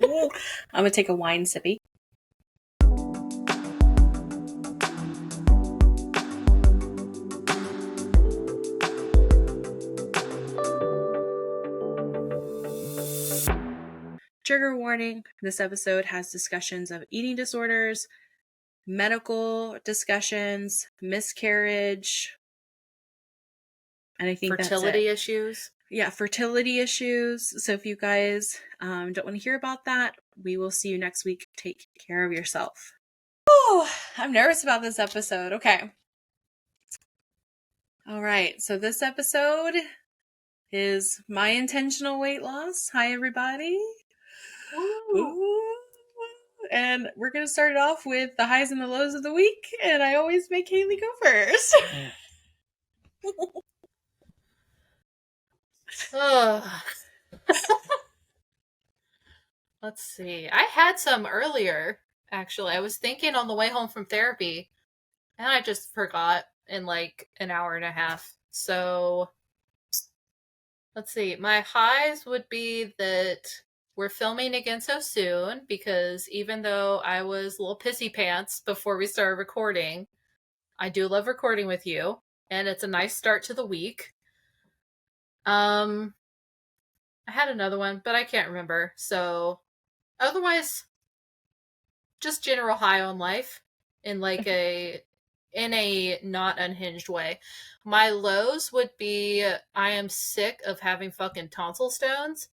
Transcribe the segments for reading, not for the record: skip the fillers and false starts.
I'm gonna take a wine sippy. Trigger warning, this episode has discussions of eating disorders, medical discussions, miscarriage, and I think fertility that's it. issues. Yeah, fertility issues. So if you guys don't want to hear about that, we will see you next week. Take care of yourself. Oh, I'm nervous about this episode. Okay. All right. So this episode is my intentional weight loss. Hi, everybody. Ooh. And we're going to start it off with the highs and the lows of the week. And I always make Hayley go first. Let's see. I had some earlier, actually. I was thinking on the way home from therapy, and I just forgot in like an hour and a half. So, let's see. My highs would be that we're filming again so soon, because even though I was a little pissy pants before we started recording, I do love recording with you, and it's a nice start to the week. I had another one, but I can't remember. So, otherwise, just general high on life in a not unhinged way. My lows would be I am sick of having fucking tonsil stones,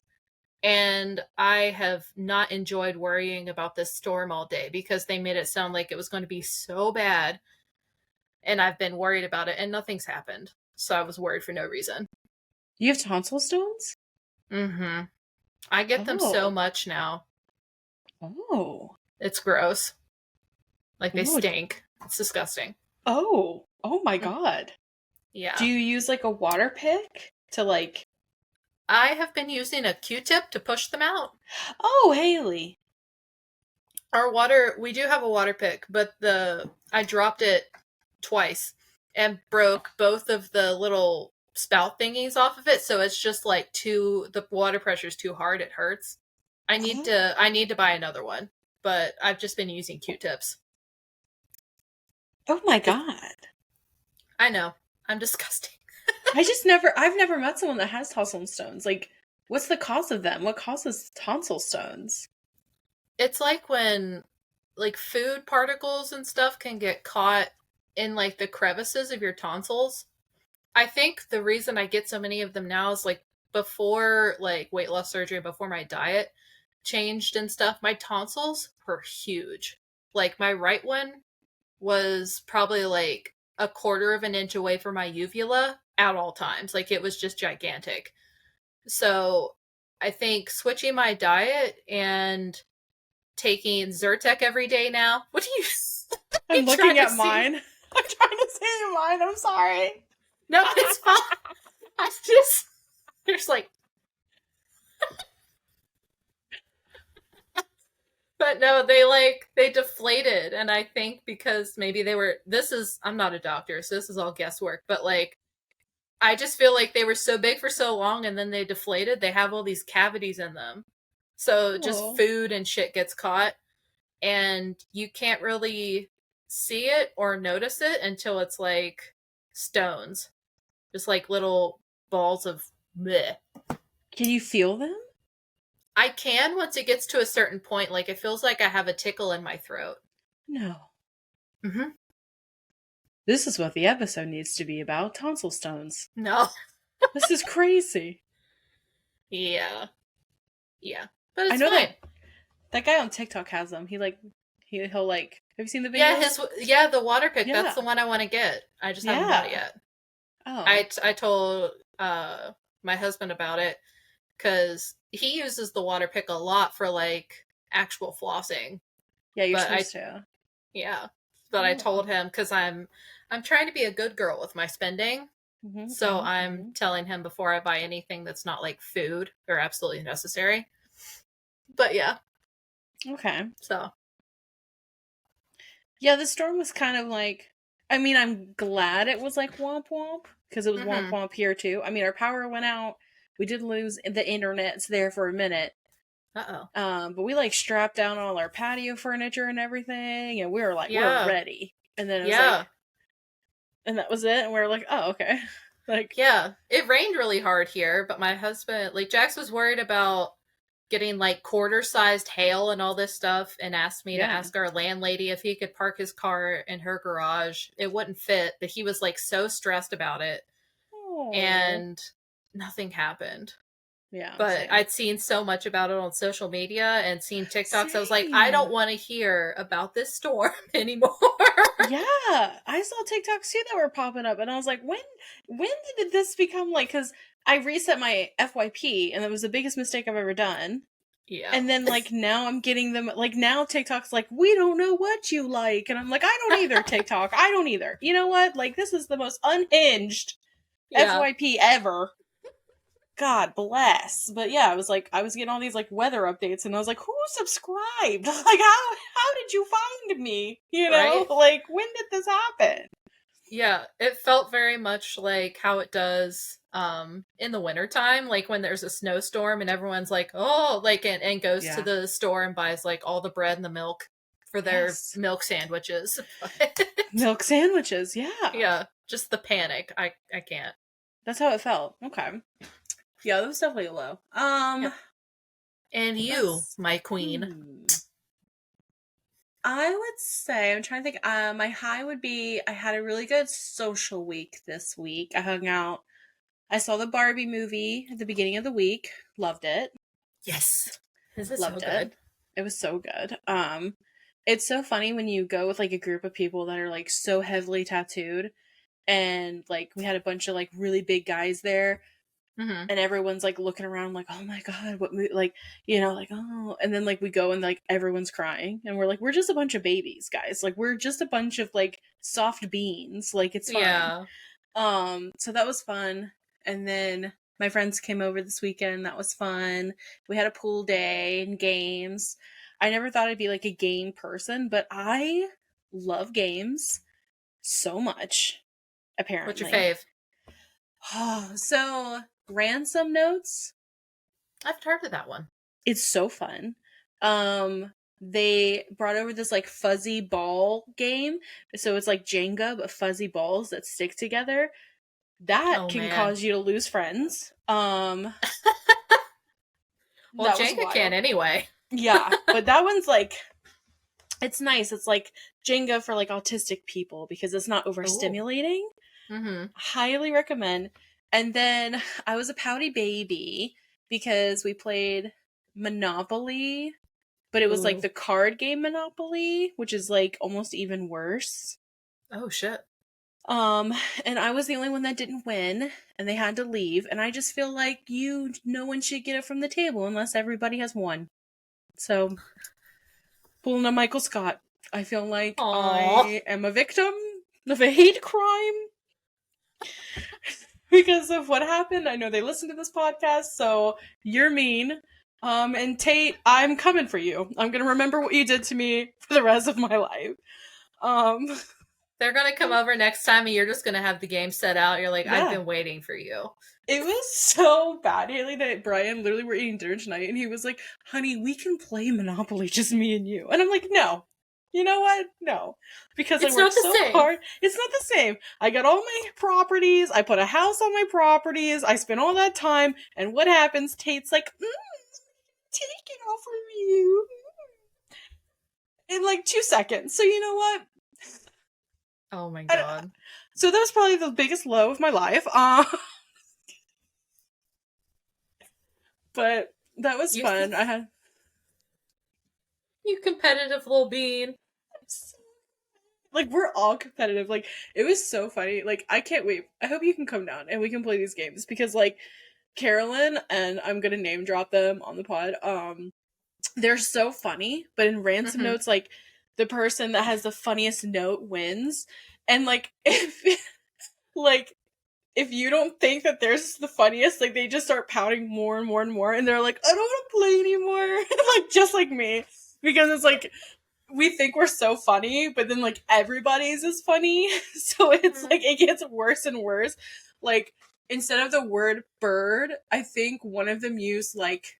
and I have not enjoyed worrying about this storm all day because they made it sound like it was going to be so bad, and I've been worried about it and nothing's happened. So I was worried for no reason. You have tonsil stones? Mm-hmm. I get them so much now. Oh. It's gross. Like, they stink. It's disgusting. Oh my God. Yeah. Do you use like a water pick to like... I have been using a Q-tip to push them out. Oh, Hayley. We do have a water pick, but I dropped it twice and broke both of the little spout thingies off of it, so it's just like the water pressure's too hard, it hurts. I need to buy another one, but I've just been using Q-tips. Oh my God. I know. I'm disgusting. I've never met someone that has tonsil stones. Like, what's the cause of them? What causes tonsil stones? It's like when like food particles and stuff can get caught in like the crevices of your tonsils. I think the reason I get so many of them now is like before like weight loss surgery, before my diet changed and stuff, my tonsils were huge. Like, my right one was probably like a quarter of an inch away from my uvula at all times. Like, it was just gigantic. So I think switching my diet and taking Zyrtec every day now. What do you... I'm looking at mine. I'm trying to see mine. I'm sorry. No, it's fine. I just... There's like... But no, they deflated, and I think because maybe I'm not a doctor, so this is all guesswork, but like, I just feel like they were so big for so long, and then they deflated. They have all these cavities in them. So just food and shit gets caught, and you can't really see it or notice it until it's like stones. Just like little balls of bleh. Can you feel them? I can once it gets to a certain point. Like, it feels like I have a tickle in my throat. No. Mm-hmm. This is what the episode needs to be about. Tonsil stones. No. This is crazy. Yeah. But it's I know fine. that guy on TikTok has them. He'll like, have you seen the video? Yeah, the water pick. Yeah. That's the one I want to get. I just haven't bought it yet. Oh. I told my husband about it because he uses the water pick a lot for like actual flossing. Yeah, you're supposed to. Yeah, but I told him because I'm trying to be a good girl with my spending. Mm-hmm, so I'm telling him before I buy anything that's not like food or absolutely necessary. But yeah. Okay. So. Yeah, the storm was kind of like, I mean, I'm glad it was like womp womp because it was womp womp here too. I mean, our power went out. We did lose the internet there for a minute. Uh-oh. But we like strapped down all our patio furniture and everything, and we were like, we're Yeah. ready. And then it was like, Yeah. and that was it. And we were like, oh, okay. Like, Yeah. It rained really hard here, but my husband, like, Jax was worried about getting like quarter-sized hail and all this stuff and asked me to yeah. ask our landlady if he could park his car in her garage. It wouldn't fit, but he was like so stressed about it, Oh. and nothing happened. Yeah, But same. I'd seen so much about it on social media and seen TikToks. I was like, I Same. don't want to hear about this storm anymore. Yeah, I saw TikToks too that were popping up, and I was like, when did this become like? Because I reset my FYP, and it was the biggest mistake I've ever done. Yeah. And then like now I'm getting them like now TikTok's like, we don't know what you like, and I'm like, I don't either. TikTok, I don't either. You know what? Like this is the most unhinged Yeah. FYP ever. God bless. But yeah, I was like, I was getting all these like weather updates, and I was like, who subscribed? Like, how did you find me? You know, Right? like when did this happen? Yeah. It felt very much like how it does in the wintertime, like when there's a snowstorm and everyone's like, oh, like and goes to Yeah. the store and buys like all the bread and the milk for their Yes. milk sandwiches. Milk sandwiches. Yeah. Yeah. Just the panic. I can't. That's how it felt. Okay. Yeah, that was definitely low. Yeah. And you, Let's. my queen. I would say I'm trying to think. My high would be I had a really good social week this week. I hung out. I saw the Barbie movie at the beginning of the week. Loved it. Yes. This is so Loved it. good. It was so good. It's so funny when you go with like a group of people that are like so heavily tattooed, and like we had a bunch of like really big guys there, Mm-hmm. and everyone's like looking around like, oh my god, what like, you know, like, oh, and then like we go and like everyone's crying, and we're like, we're just a bunch of babies, guys, like we're just a bunch of like soft beans, like it's fine. Yeah. So that was fun. And then my friends came over this weekend. That was fun. We had a pool day and games. I never thought I'd be like a game person, but I love games so much, What's your apparently. fave? So, Ransom Notes, I've heard of that one. it's so fun. They brought over this like fuzzy ball game. So it's like Jenga, but fuzzy balls that stick together. That Oh can man. cause you to lose friends. Well, That was Jenga can wild. anyway. Yeah, but that one's like, it's nice. It's like Jenga for like autistic people because it's not Ooh. overstimulating. Mm-hmm. Highly recommend. And then I was a pouty baby because we played Monopoly, but it was like Ooh. the card game Monopoly, which is like almost even worse. Oh shit. Um, and I was the only one that didn't win, and they had to leave, and I just feel like no one should get it from the table unless everybody has won. So, pulling a Michael Scott, I feel like Aww. I am a victim of a hate crime because of what happened. I know they listen to this podcast, so you're mean. And Tate, I'm coming for you. I'm gonna remember what you did to me for the rest of my life. Um, They're gonna come over next time and you're just gonna have the game set out. You're like, I've yeah. been waiting for you. It was so bad, Hayley, that Brian literally were eating dinner tonight, and he was like, honey, we can play Monopoly, just me and you. And I'm like, no. You know what? No. Because I It's worked not the so same. hard. It's not the same. I got all my properties, I put a house on my properties, I spent all that time, and what happens? Tate's like, take it off of you. In like 2 seconds. So you know what? Oh my god. So that was probably the biggest low of my life. But that was You fun. I had you competitive little bean. like we're all competitive. Like it was so funny. Like I can't wait. I hope you can come down and we can play these games because like Carolyn and I'm gonna name drop them on the pod. They're so funny, but in Ransom Mm-hmm. Notes, like the person that has the funniest note wins. And like if like if you don't think that theirs is the funniest, like they just start pouting more and more and more, and they're like, I don't want to play anymore. Like just like me. Because it's like we think we're so funny, but then like everybody's is funny. So it's Mm-hmm. like it gets worse and worse. Like instead of the word bird, I think one of them used like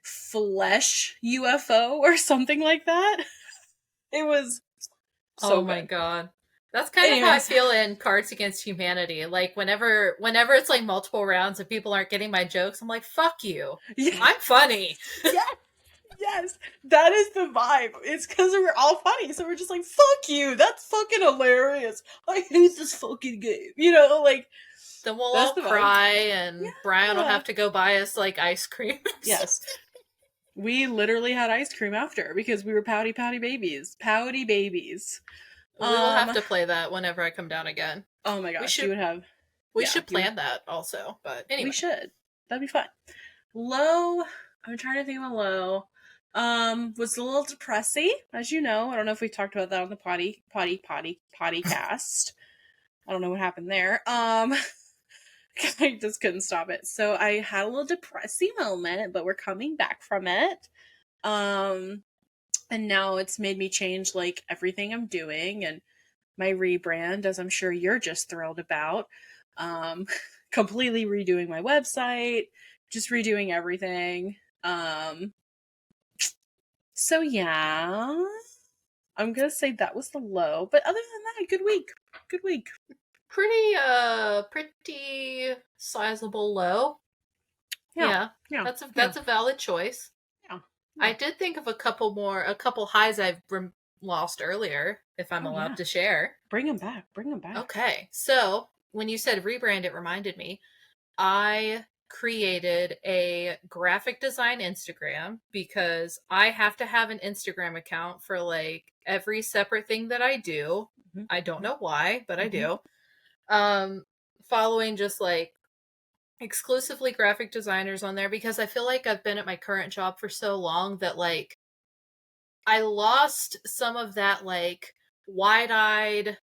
flesh UFO or something like that. It was so Oh my good. god. That's kind of how I Anyways, feel in Cards Against Humanity. Like whenever it's like multiple rounds and people aren't getting my jokes, I'm like, fuck you. yeah, I'm funny. yes, yes, that is the vibe. It's because we're all funny, so we're just like, fuck you, that's fucking hilarious. I hate this fucking game. Like, Then we'll that's all the vibe. cry and Brian will Yeah. have to go buy us like ice cream. Yes. We literally had ice cream after because we were pouty babies. Pouty babies. We will have Um to play that whenever I come down again. oh my We gosh, you should would have we yeah, should you would plan that also. But we anyway. should. That'd be fun. Low, I'm trying to think of a low. Was a little depressing, as you know. I don't know if we talked about that on the potty cast. I don't know what happened there. I just couldn't stop it. So I had a little depressing moment, but we're coming back from it. Um, and now it's made me change like everything I'm doing and my rebrand, as I'm sure you're just thrilled about. Um, completely redoing my website, just redoing everything. So yeah, I'm gonna say that was the low, but other than that, good week. Good week. Pretty sizable low. Yeah. Yeah. Yeah. That's a valid choice. Yeah. I did think of a couple highs I've lost earlier, if I'm Oh yeah. allowed to share. Bring them back. Bring them back. Okay. So, when you said rebrand, it reminded me. I created a graphic design Instagram because I have to have an Instagram account for like every separate thing that I do. Mm-hmm. I don't know why, but I Mm-hmm. do. Following just like exclusively graphic designers on there because I feel like I've been at my current job for so long that like I lost some of that like wide-eyed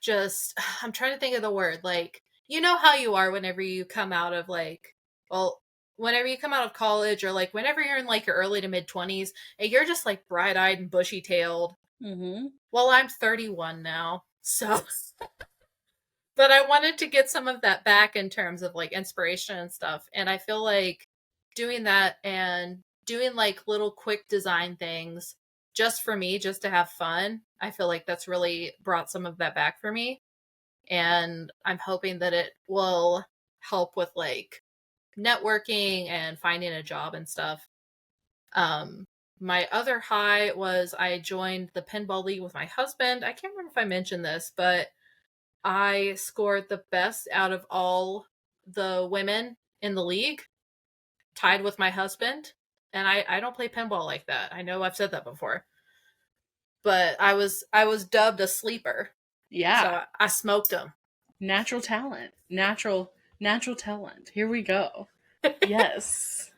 just I'm trying to think of the word like you know how you are whenever you come out of like well whenever you come out of college or like whenever you're in like your early to mid 20s and you're just like bright-eyed and bushy-tailed. Mm-hmm. Well, I'm 31 now. So but I wanted to get some of that back in terms of like inspiration and stuff. And I feel like doing that and doing like little quick design things just for me, just to have fun, I feel like that's really brought some of that back for me. And I'm hoping that it will help with like networking and finding a job and stuff. Um, my other high was I joined the pinball league with my husband. I can't remember if I mentioned this, but I scored the best out of all the women in the league, tied with my husband. And I don't play pinball like that. I know I've said that before. But I was dubbed a sleeper. Yeah. So I smoked him. Natural talent. Natural talent. Here we go. Yes.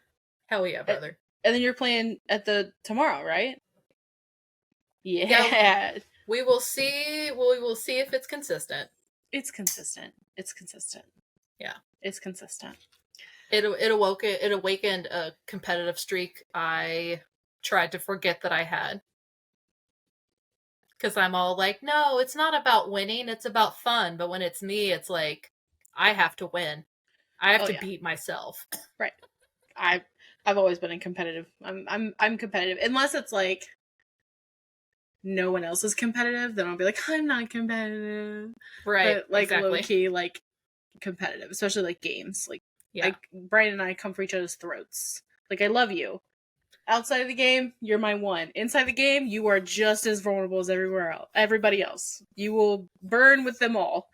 Hell yeah, brother. And then you're playing at the tomorrow, right? Yeah. We will see. We will see if it's consistent. It's consistent. It's consistent. Yeah. It's consistent. It awakened a competitive streak I tried to forget that I had. Because I'm all like, no, it's not about winning, it's about fun. But when it's me, it's like, I have to win. I have to beat myself. Right. I've always been in competitive. I'm competitive. Unless it's like no one else is competitive, then I'll be like, I'm not competitive. Right. But like exactly. low key, like competitive, especially like games. Like Brian and I come for each other's throats. Like I love you. Outside of the game, you're my one. Inside the game, you are just as vulnerable as everybody else. You will burn with them all.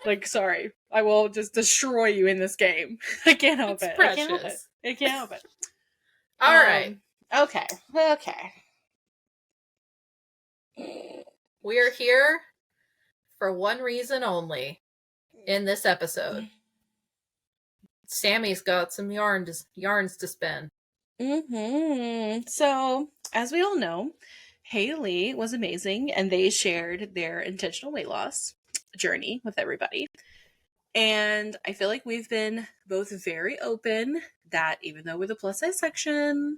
Like, sorry, I will just destroy you in this game. I can't help it. Precious. I can't help it. I can't help it. All right. Okay. We are here for one reason only in this episode. Sammy's got some yarns to spin. So, as we all know, Hayley was amazing, and they shared their intentional weight loss journey with everybody. And I feel like we've been both very open that even though we're the plus size section,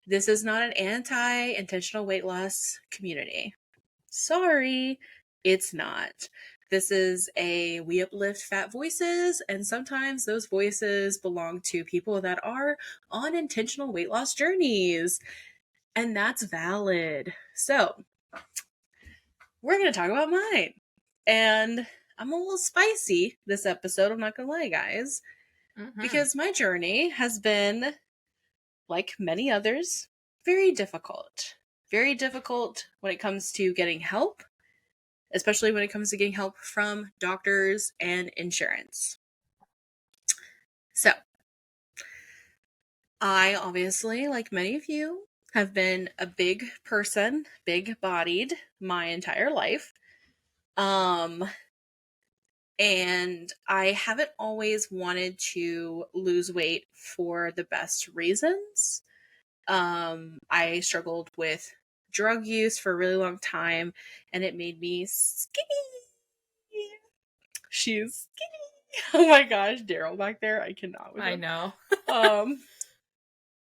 this is not an anti-intentional weight loss community. Sorry, it's not. This is we uplift fat voices, and sometimes those voices belong to people that are on intentional weight loss journeys, and that's valid. So, we're going to talk about mine. And I'm a little spicy this episode, I'm not going to lie, guys, because my journey has been, like many others, very difficult. Very difficult when it comes to getting help, especially when it comes to getting help from doctors and insurance. So, I obviously, like many of you, have been a big person, big bodied my entire life. And I haven't always wanted to lose weight for the best reasons. I struggled with drug use for a really long time, and it made me skinny. She's skinny. Oh my gosh, Daryl back there. I cannot with him. I know.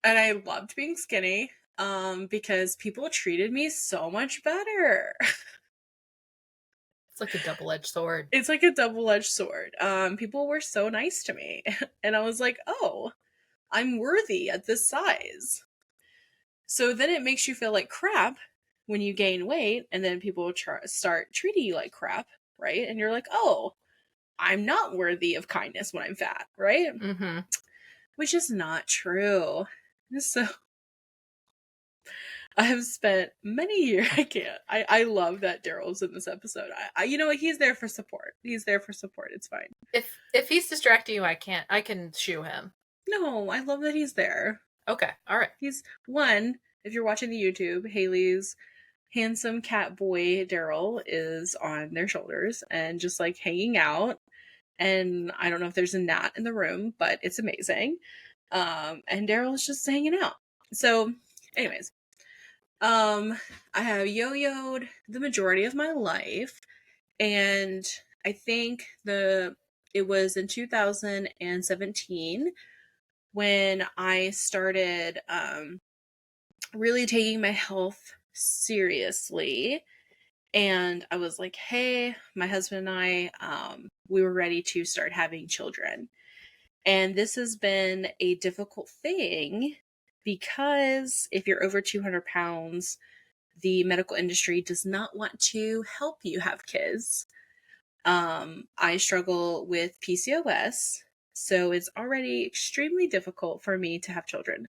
And I loved being skinny, because people treated me so much better. It's like a double-edged sword. It's like a double-edged sword. People were so nice to me, and I was like, oh, I'm worthy at this size. So then it makes you feel like crap when you gain weight, and then people start treating you like crap, right? And you're like, oh, I'm not worthy of kindness when I'm fat, right? Which is not true. So I have spent many years. I love that Daryl's in this episode. You know what? He's there for support. He's there for support. It's fine. If he's distracting you, I can shoo him. No, I love that he's there. Okay, all right. He's one. If you're watching the YouTube, Hayley's handsome cat boy Daryl is on their shoulders and just like hanging out. And I don't know if there's a gnat in the room, but it's amazing. And Daryl's just hanging out. So, anyways, I have yo-yoed the majority of my life, and I think it was in 2017 when I started really taking my health seriously. And I was like, hey, my husband and I, we were ready to start having children. And this has been a difficult thing because if you're over 200 pounds, the medical industry does not want to help you have kids. I struggle with PCOS, so it's already extremely difficult for me to have children.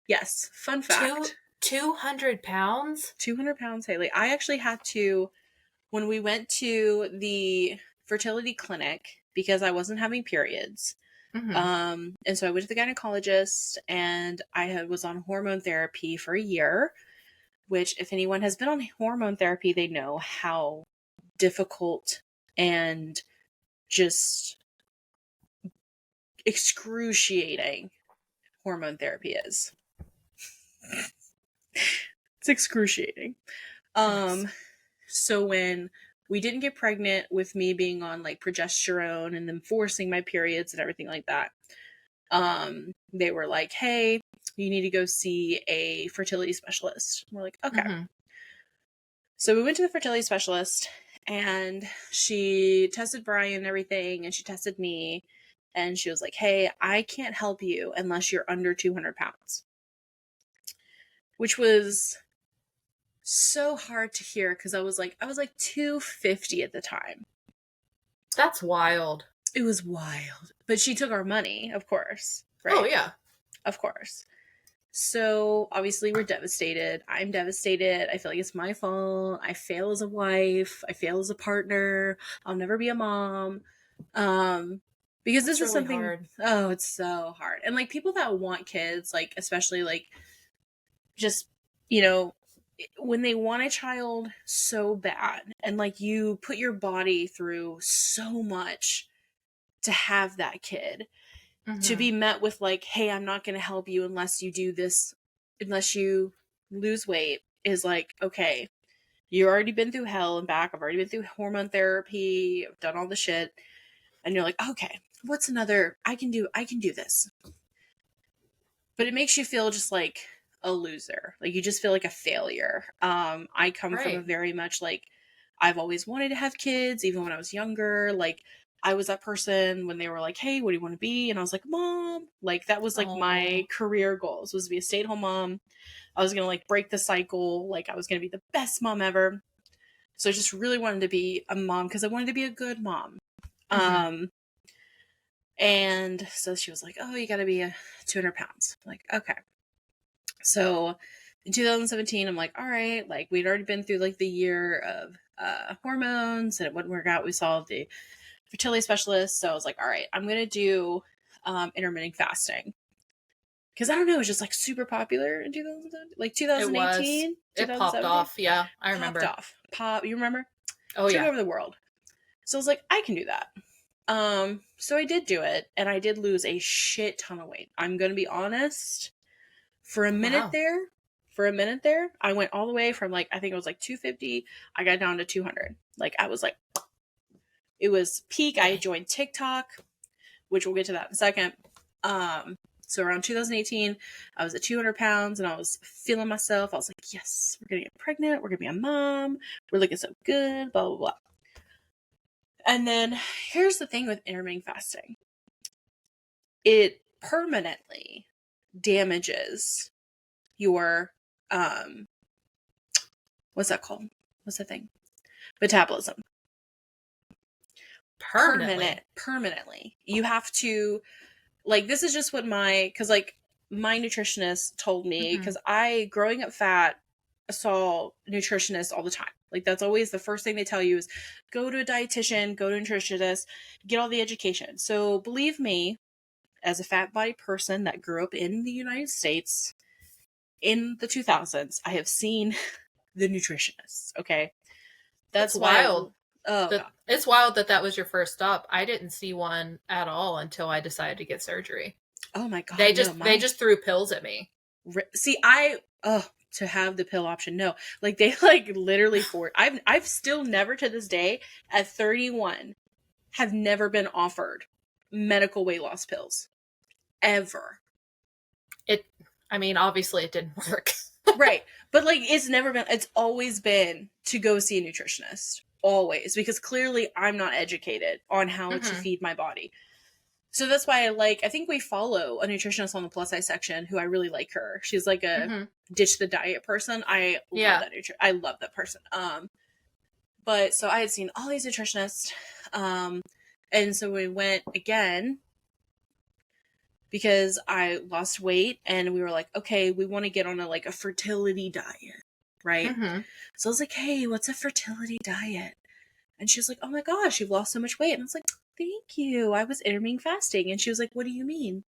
Yes, fun fact. 200 pounds? 200 pounds, Hayley. I actually had to, when we went to the fertility clinic, because I wasn't having periods. And so I went to the gynecologist, and I was on hormone therapy for a year, which if anyone has been on hormone therapy, they know how difficult and just excruciating hormone therapy is. It's excruciating. So when we didn't get pregnant with me being on like progesterone and then forcing my periods and everything like that, they were like, hey, you need to go see a fertility specialist. And we're like, okay. So we went to the fertility specialist, and she tested Brian and everything, and she tested me, and she was like, hey, I can't help you unless you're under 200 pounds. Which was so hard to hear because I was like 250 at the time. That's wild. It was wild. But she took our money, of course. Right? Oh, yeah. Of course. So, obviously, we're devastated. I'm devastated. I feel like it's my fault. I fail as a wife. I fail as a partner. I'll never be a mom. Because this is really something hard. Oh, it's so hard. And, like, people that want kids, like, especially, like, just, you know, when they want a child so bad, and, like, you put your body through so much to have that kid, to be met with like, hey, I'm not going to help you unless you do this, unless you lose weight, is like, okay, you already been through hell and back. I've already been through hormone therapy. I've done all the shit. And you're like, okay, what's another, I can do this. But it makes you feel just like a loser. Like you just feel like a failure. I come from a very much like, I've always wanted to have kids, even when I was younger. Like, I was that person when they were like, hey, what do you want to be? And I was like, mom. Like, that was like my Oh. career goals, was to be a stay-at-home mom. I was going to like break the cycle. Like, I was going to be the best mom ever. So I just really wanted to be a mom because I wanted to be a good mom. Mm-hmm. And so she was like, oh, you got to be 200 pounds. I'm like, okay. So in 2017, I'm like, all right, like we'd already been through like the year of hormones and it wouldn't work out. We saw the fertility specialist. So I was like, all right, I'm going to do intermittent fasting. Because I don't know, it was just like super popular in 2018, It popped 2017. off. Yeah, I Popped remember. off. You remember? Oh, Took yeah. over the world. So I was like, I can do that. So I did do it, and I did lose a shit ton of weight. I'm gonna be honest. For a minute Wow. there, I went all the way from like, I think it was like 250. I got down to 200. Like, I was like, it was peak. I Dang. joined TikTok, which we'll get to that in a second. So around 2018, I was at 200 pounds and I was feeling myself. I was like, yes, we're gonna get pregnant. We're gonna be a mom. We're looking so good, blah, blah, blah. And then here's the thing with intermittent fasting. It permanently damages your what's that called? What's that thing? Metabolism. Permanently. Permanently. You have to, like, this is just what because like my nutritionist told me, Mm-hmm. because I, growing up fat, saw nutritionists all the time. Like, that's always the first thing they tell you is go to a dietitian, go to a nutritionist, get all the education. So believe me, as a fat body person that grew up in the United States in the 2000s, I have seen the nutritionists. Okay, That's that's why. wild. Oh That god. it's wild that that was your first stop. I didn't see one at all until I decided to get surgery. Oh my god. They No, just they my just threw pills at me. see. To have the pill option. No, like they like literally for. I've still never to this day at 31 have never been offered medical weight loss pills ever. It. I mean, obviously, it didn't work. Right. But like it's always been to go see a nutritionist. Always. Because clearly I'm not educated on how to Mm-hmm. feed my body. So that's why I think we follow a nutritionist on the plus size section who I really like her. She's like a Mm-hmm. ditch the diet person. I love Yeah. that I love that person. But so I had seen all these nutritionists. And so we went again because I lost weight and we were like, okay, we want to get on a fertility diet, right? Mm-hmm. So I was like, hey, what's a fertility diet? And she was like, oh my gosh, you've lost so much weight. And I was like, thank you. I was intermittent fasting. And she was like, what do you mean?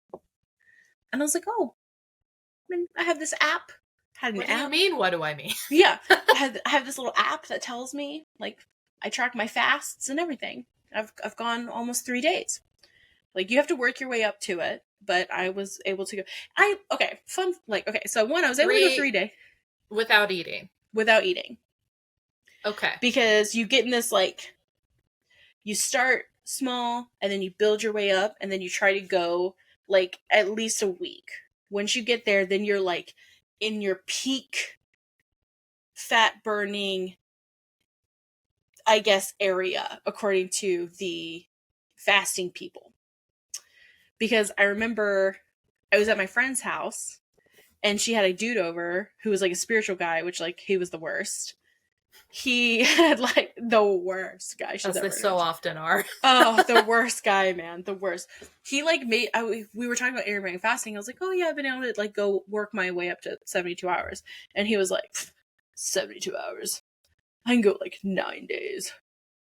And I was like, oh, I have this app. Had an What do you app. mean? What do I mean? Yeah. I have this little app that tells me, like, I track my fasts and everything. I've gone almost 3 days. Like, you have to work your way up to it, but I was able to go. So one, I was able to go 3 days Without eating. without eating. Okay. Because you get in this, like, you start small and then you build your way up and then you try to go, like, at least a week. Once you get there, then you're, like, in your peak fat burning, I guess, area, according to the fasting people. Because I remember I was at my friend's house and she had a dude over who was like a spiritual guy, which, like, he was the worst. He had like the worst guy she's As ever they so met. often are. Oh, the worst guy, man, the worst. He like we were talking about intermittent fasting. I was like, oh yeah, I've been able to like go work my way up to 72 hours, and he was like, 72 hours. I can go like 9 days,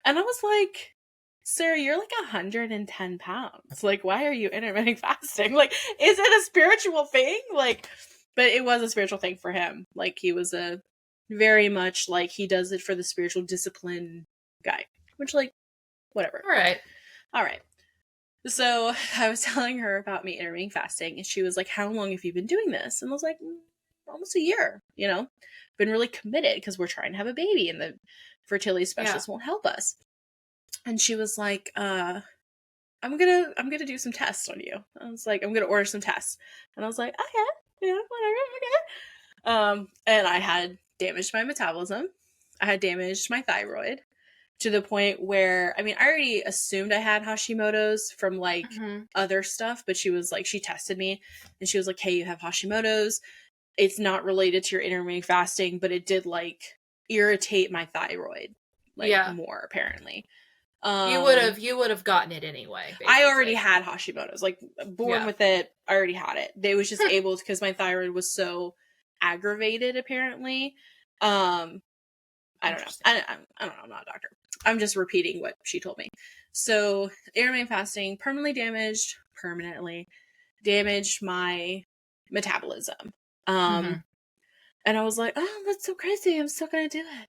and I was like, sir, you're like 110 pounds. Like, why are you intermittent fasting? Like, is it a spiritual thing? Like, but it was a spiritual thing for him. Like, he was a very much like he does it for the spiritual discipline guy, which, like, whatever. All right. So I was telling her about me intermittent fasting, and she was like, how long have you been doing this? And I was like, almost a year, been really committed because we're trying to have a baby and the fertility specialist won't help us. And she was like, I'm gonna do some tests on you. I was like, I'm gonna order some tests. And I was like, okay, yeah, whatever, okay. And I had damaged my metabolism. I had damaged my thyroid to the point where, I mean, I already assumed I had Hashimoto's from like other stuff, but she tested me and she was like, hey, you have Hashimoto's. It's not related to your intermittent fasting, but it did like irritate my thyroid like Yeah. more apparently. You would have gotten it anyway, basically. I already had Hashimoto's, like born with it. I already had it. They was just able to, because my thyroid was so aggravated apparently. I don't know. I don't know. I'm not a doctor. I'm just repeating what she told me. So intermittent fasting permanently damaged my metabolism. And I was like, oh, that's so crazy. I'm still gonna do it.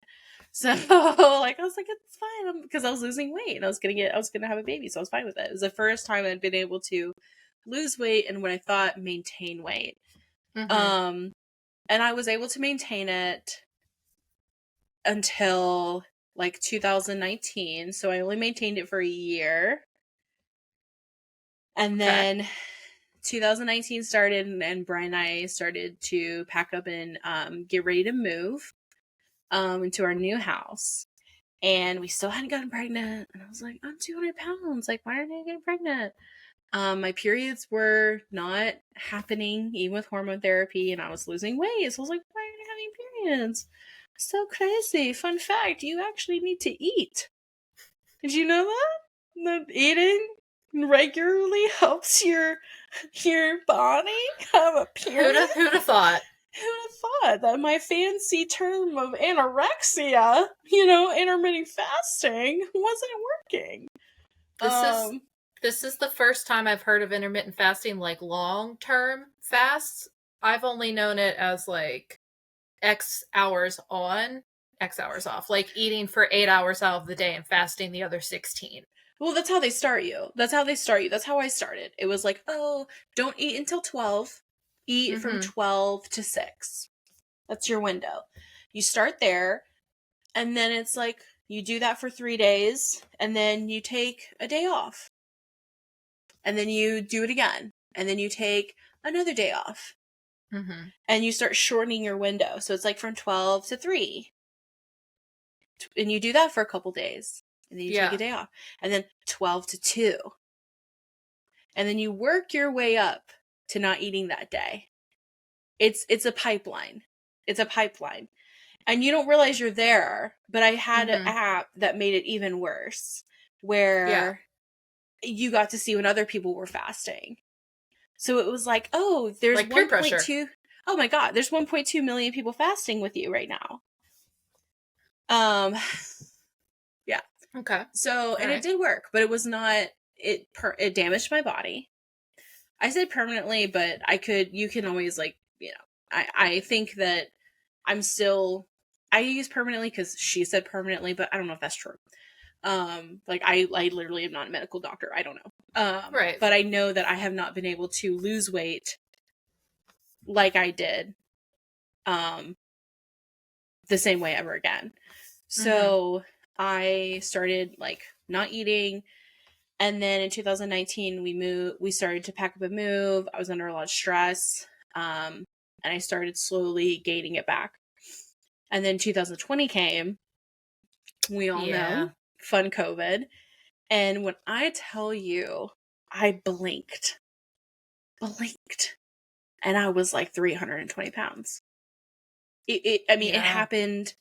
So like I was like, it's fine, because I was losing weight and I was gonna have a baby, so I was fine with it. It was the first time I'd been able to lose weight and what I thought maintain weight. And I was able to maintain it until like 2019. So I only maintained it for a year. And then 2019 started and Brian and I started to pack up and get ready to move into our new house. And we still hadn't gotten pregnant. And I was like, I'm 200 pounds. Like, why aren't I getting pregnant? My periods were not happening, even with hormone therapy, and I was losing weight. So I was like, why aren't I having periods? So crazy. Fun fact, you actually need to eat. Did you know that? That eating regularly helps your body have a period? Who'd have thought? Who'd have thought that my fancy term of anorexia, intermittent fasting, wasn't working? This is the first time I've heard of intermittent fasting, like long-term fasts. I've only known it as like X hours on, X hours off, like eating for 8 hours out of the day and fasting the other 16. Well, that's how they start you. That's how I started. It was like, oh, don't eat until 12. Eat from 12 to 6. That's your window. You start there, and then it's like, you do that for 3 days, and then you take a day off. And then you do it again. And then you take another day off. And you start shortening your window. So it's like from 12 to 3. And you do that for a couple days. And then you take a day off. And then 12 to 2. And then you work your way up to not eating that day. It's a pipeline. It's a pipeline. And you don't realize you're there. But I had an app that made it even worse. Where you got to see when other people were fasting. So it was like, oh, there's like 1.2. Oh my God, there's 1.2 million people fasting with you right now. Yeah. Okay. So, and it did work, but it was not, it damaged my body. I said permanently, but you can always like, I think that I use permanently because she said permanently, but I don't know if that's true. Like I literally am not a medical doctor. I don't know. Right. But I know that I have not been able to lose weight like I did, the same way ever again. So I started like not eating. And then in 2019, we started to pack up and move. I was under a lot of stress. And I started slowly gaining it back. And then 2020 came. We all know. Fun COVID. And when I tell you, I blinked. And I was like 320 pounds. It happened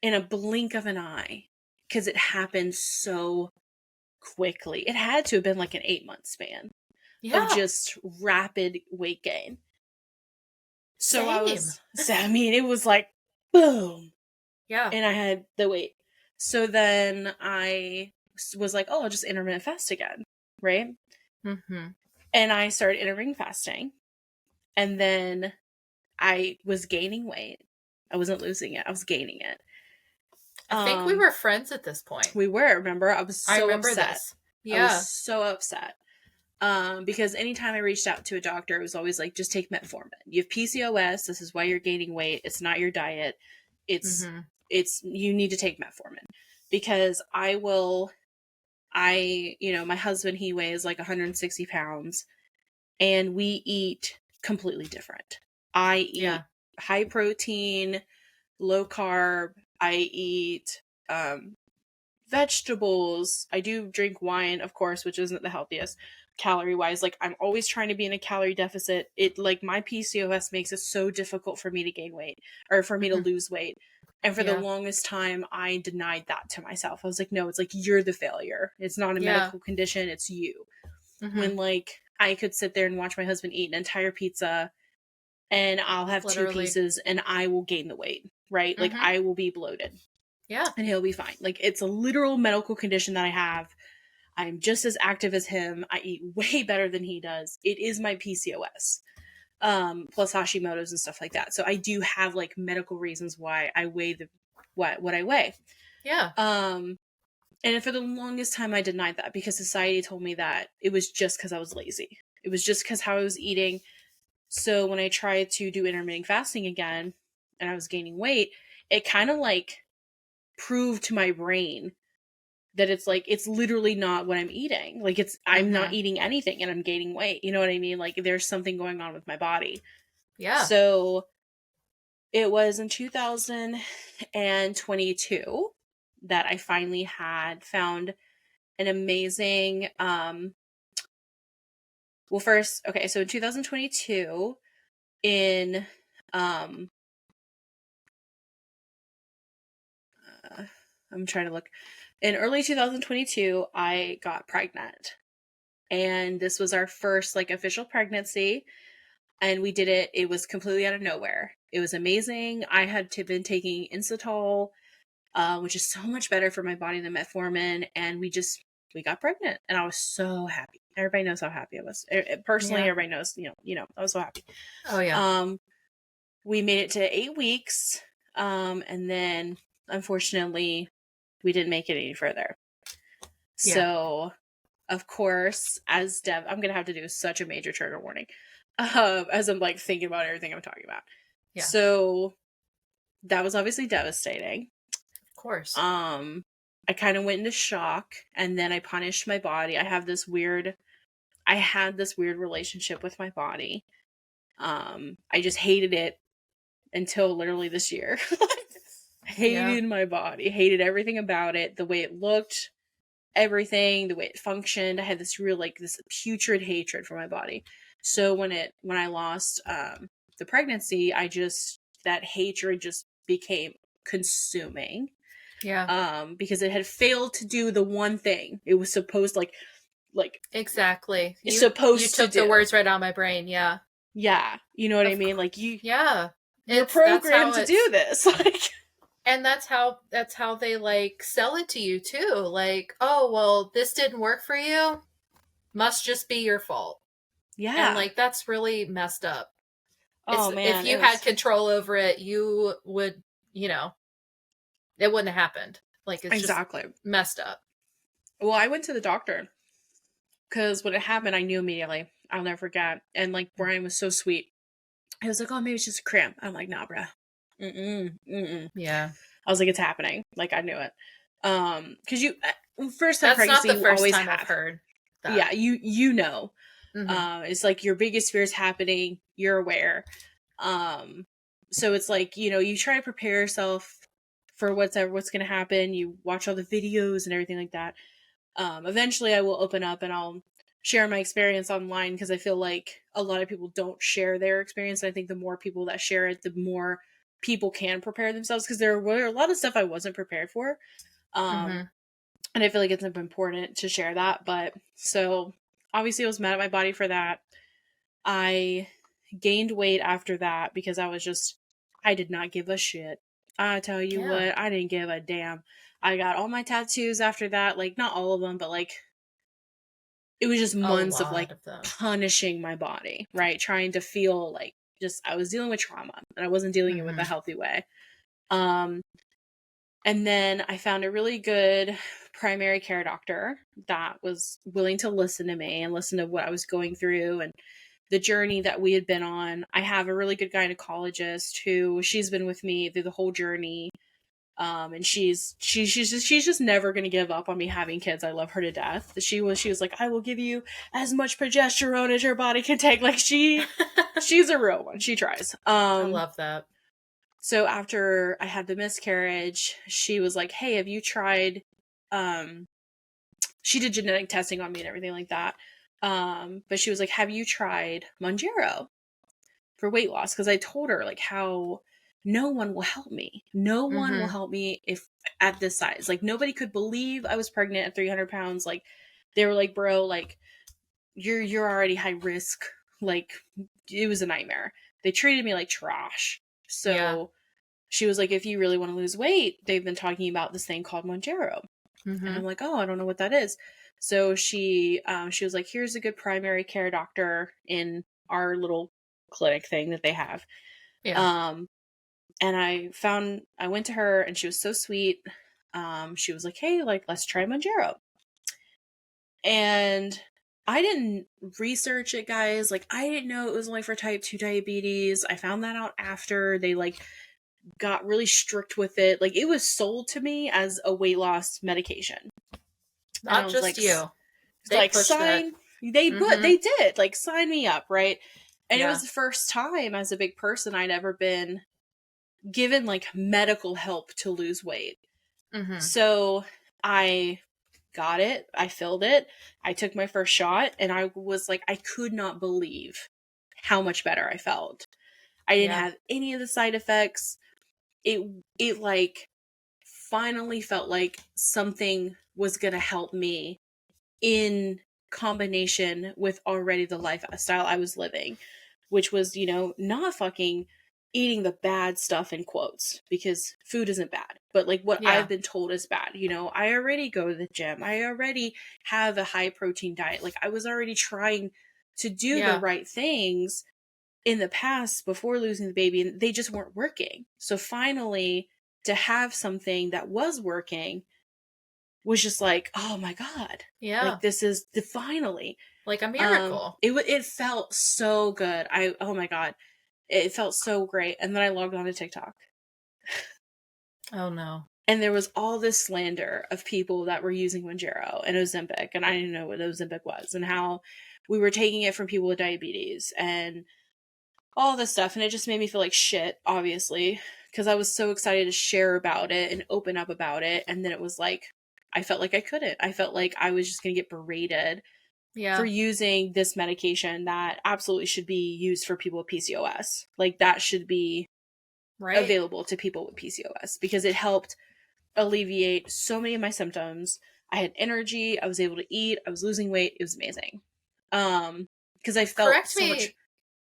in a blink of an eye. Because it happened so quickly. It had to have been like an 8-month span of just rapid weight gain. So it was like, boom. Yeah. And I had the weight. So then I was like, oh, I'll just intermittent fast again. Right? And I started intermittent fasting. And then I was gaining weight. I wasn't losing it. I was gaining it. I think we were friends at this point. We were, remember? I was so upset. This. Yeah. I was so upset. Because anytime I reached out to a doctor, it was always like, just take metformin. You have PCOS. This is why you're gaining weight. It's not your diet. You need to take metformin. Because my husband, he weighs like 160 pounds and we eat completely different. I eat high protein, low carb. I eat vegetables. I do drink wine, of course, which isn't the healthiest calorie wise. Like, I'm always trying to be in a calorie deficit. It, like, my PCOS makes it so difficult for me to gain weight or for me to lose weight. And for the longest time, I denied that to myself. I was like, no, it's like, you're the failure. It's not a medical condition. It's you. When, like, I could sit there and watch my husband eat an entire pizza and I'll have Literally. 2 pieces and I will gain the weight, right? Like, I will be bloated. Yeah. And he'll be fine. Like, it's a literal medical condition that I have. I'm just as active as him. I eat way better than he does. It is my PCOS. Plus Hashimoto's and stuff like that. So I do have, like, medical reasons why I weigh what I weigh. Yeah. And for the longest time I denied that because society told me that it was just because I was lazy. It was just because how I was eating. So when I tried to do intermittent fasting again and I was gaining weight, it kind of, like, proved to my brain that it's like, it's literally not what I'm eating. Like, it's, I'm not eating anything and I'm gaining weight. You know what I mean? Like, there's something going on with my body. Yeah. So it was in 2022 that I finally had found an amazing, well, first, okay, so in 2022 in, I'm trying to look. In early 2022, I got pregnant. And this was our first, like, official pregnancy. And we did it. It was completely out of nowhere. It was amazing. I had been taking Instantol, which is so much better for my body than metformin. And we got pregnant. And I was so happy. Everybody knows how happy I was. Personally, everybody knows, I was so happy. Oh, yeah. We made it to 8 weeks. And then, unfortunately, we didn't make it any further. Yeah. So, of course, as Dev, I'm going to have to do such a major trigger warning as I'm, like, thinking about everything I'm talking about. Yeah. So, that was obviously devastating. Of course. I kind of went into shock, and then I punished my body. I had this weird relationship with my body. I just hated it until literally this year. Hated my body, hated everything about it, the way it looked, everything, the way it functioned. I had this real, like, this putrid hatred for my body. So when I lost the pregnancy, that hatred just became consuming. Yeah. Because it had failed to do the one thing it was supposed, like exactly. You took to the words right out of my brain. Yeah. Yeah. You know what I mean? Like, you're programmed to do this. Like, and that's how they, like, sell it to you too. Like, oh, well, this didn't work for you. Must just be your fault. Yeah. And, like, that's really messed up. Oh, man. If you had control over it, you would, it wouldn't have happened. Like, it's exactly just messed up. Well, I went to the doctor because when it happened, I knew immediately. I'll never forget. And, like, Brian was so sweet. He was like, oh, maybe it's just a cramp. I'm like, nah, bruh. Yeah. I was like, it's happening. Like, I knew it. Because first time pregnancy, not the first always time I've heard that. Yeah, you know. It's like your biggest fear is happening. You're aware. So it's like, you try to prepare yourself for what's going to happen. You watch all the videos and everything like that. Eventually I will open up and I'll share my experience online because I feel like a lot of people don't share their experience. And I think the more people that share it, the more people can prepare themselves, because there were a lot of stuff I wasn't prepared for. And I feel like it's important to share that. But so obviously I was mad at my body for that. I gained weight after that because I did not give a shit. I tell you what, I didn't give a damn. I got all my tattoos after that. Like, not all of them, but, like, it was just months of, like, punishing my body, right? Trying to feel like I was dealing with trauma and I wasn't dealing it with a healthy way. And then I found a really good primary care doctor that was willing to listen to me and listen to what I was going through and the journey that we had been on. I have a really good gynecologist she's been with me through the whole journey. And she's just never going to give up on me having kids. I love her to death. She was like, I will give you as much progesterone as your body can take. Like, she's a real one. She tries. I love that. So after I had the miscarriage, she was like, hey, have you tried, she did genetic testing on me and everything like that. But she was like, have you tried Monjaro for weight loss? Because I told her like how no one will help me. No one will Mm-hmm. help me if at this size. Like nobody could believe I was pregnant at 300 pounds. Like they were like, bro, like you're already high risk. Like it was a nightmare. They treated me like trash. Yeah. So she was like, if you really want to lose weight, they've been talking about this thing called Monjaro. And Mm-hmm. I'm like, oh, I don't know what that is. So she was like, here's a good primary care doctor in our little clinic thing that they have. Yeah. Um, and I went to her and she was so sweet. She was like, hey, like, let's try Monjaro. And I didn't research it, guys. Like, I didn't know it was only for type 2 diabetes. I found that out after they, like, got really strict with it. Like, it was sold to me as a weight loss medication. And I Not was just like, you. They like pushed that. sign, Mm-hmm. they did, like, sign me up, right? And it was Yeah. the first time as a big person I'd ever been given, like, medical help to lose weight. Mm-hmm. So I got it, I filled it, I took my first shot, and I was like, I could not believe how much better I felt. I didn't Yeah. have any of the side effects. it it like finally felt like something was gonna help me in combination with already the lifestyle I was living, which was, not fucking eating the bad stuff in quotes, because food isn't bad, but like what I've Yeah. been told is bad. I already go to the gym. I already have a high protein diet. Like I was already trying to do the Yeah. right things in the past before losing the baby, and they just weren't working. So finally, to have something that was working was just like, oh my god, Yeah. like this is the finally. Like a miracle. It felt so good. Oh my god, it felt so great. And then I logged on to TikTok, Oh no. and there was all this slander of people that were using Mounjaro and Ozempic, and I didn't know what Ozempic was, and how we were taking it from people with diabetes and all this stuff. And it just made me feel like shit, obviously, because I was so excited to share about it and open up about it. And then it was like, I felt like I couldn't. I felt like I was just going to get berated for Yeah. using this medication that absolutely should be used for people with PCOS. Like, that should be Right. available to people with PCOS because it helped alleviate so many of my symptoms. I had energy, I was able to eat, I was losing weight. It was amazing. Because I felt Correct so much me.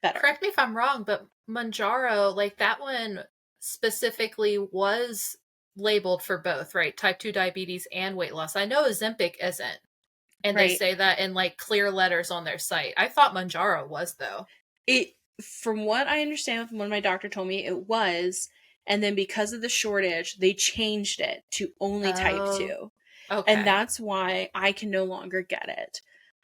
better. Correct me if I'm wrong, but Manjaro, like that one specifically was labeled for both, right? Type 2 diabetes and weight loss. I know Ozempic isn't. And they Right. say that in like clear letters on their site. I thought Manjaro was though. It, from what I understand from what my doctor told me, it was, and then because of the shortage, they changed it to only type Oh, 2. And okay. that's why I can no longer get it.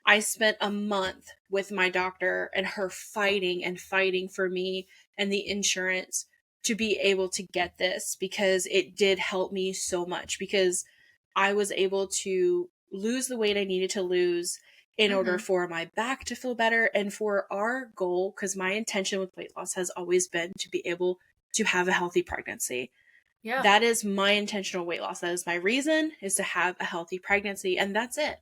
I spent a month with my doctor and her fighting and fighting for me and the insurance to be able to get this, because it did help me so much, because I was able to lose the weight I needed to lose in order Mm-hmm. for my back to feel better, and for our goal, because my intention with weight loss has always been to be able to have a healthy pregnancy. Yeah. That is my intentional weight loss. That is my reason, is to have a healthy pregnancy, and that's it.